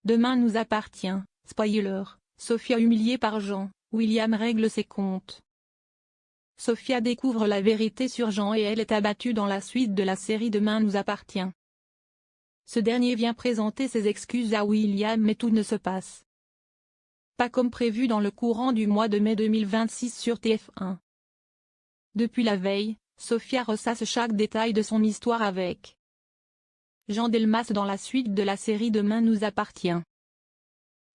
Demain nous appartient. Spoiler, Sophia humiliée par Jean, William règle ses comptes. Sophia découvre la vérité sur Jean et elle est abattue dans la suite de la série Demain nous appartient. Ce dernier vient présenter ses excuses à William mais tout ne se passe pas comme prévu dans le courant du mois de mai 2026 sur TF1. Depuis la veille, Sophia ressasse chaque détail de son histoire avec Jean Delmas dans la suite de la série Demain nous appartient.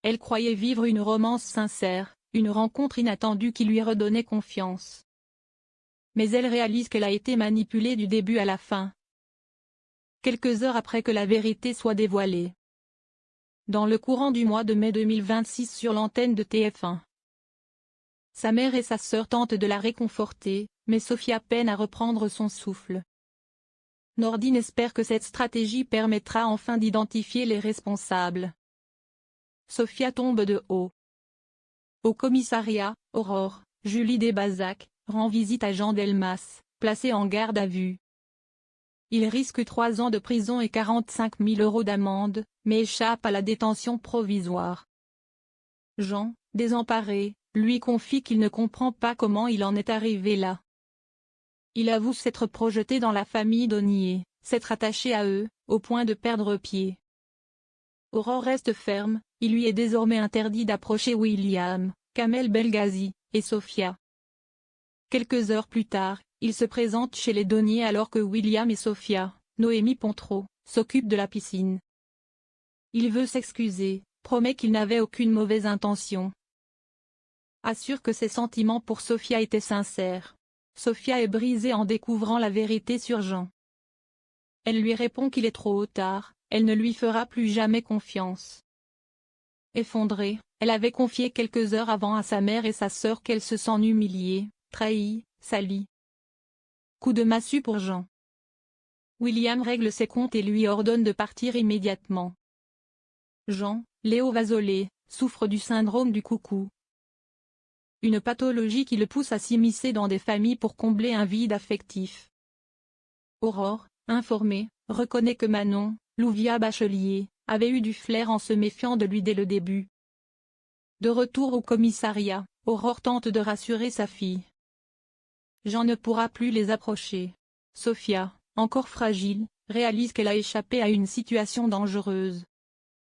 Elle croyait vivre une romance sincère, une rencontre inattendue qui lui redonnait confiance. Mais elle réalise qu'elle a été manipulée du début à la fin. Quelques heures après que la vérité soit dévoilée. Dans le courant du mois de mai 2026 sur l'antenne de TF1. Sa mère et sa sœur tentent de la réconforter, mais Sophia peine à reprendre son souffle. Nordine espère que cette stratégie permettra enfin d'identifier les responsables. Sophia tombe de haut. Au commissariat, Aurore, Julie Desbazac, rend visite à Jean Delmas, placé en garde à vue. Il risque 3 ans de prison et 45 000 € d'amende, mais échappe à la détention provisoire. Jean, désemparé, lui confie qu'il ne comprend pas comment il en est arrivé là. Il avoue s'être projeté dans la famille Donier, s'être attaché à eux, au point de perdre pied. Aurore reste ferme, il lui est désormais interdit d'approcher William, Kamel Belghazi, et Sophia. Quelques heures plus tard, il se présente chez les Donier alors que William et Sophia, Noémie Pontreau, s'occupent de la piscine. Il veut s'excuser, promet qu'il n'avait aucune mauvaise intention. Assure que ses sentiments pour Sophia étaient sincères. Sophia est brisée en découvrant la vérité sur Jean. Elle lui répond qu'il est trop tard, elle ne lui fera plus jamais confiance. Effondrée, elle avait confié quelques heures avant à sa mère et sa sœur qu'elle se sent humiliée, trahie, salie. Coup de massue pour Jean. William règle ses comptes et lui ordonne de partir immédiatement. Jean, Léo Vazolet, souffre du syndrome du coucou. Une pathologie qui le pousse à s'immiscer dans des familles pour combler un vide affectif. Aurore, informée, reconnaît que Manon, Louvia Bachelier, avait eu du flair en se méfiant de lui dès le début. De retour au commissariat, Aurore tente de rassurer sa fille. Jean ne pourra plus les approcher. Sophia, encore fragile, réalise qu'elle a échappé à une situation dangereuse.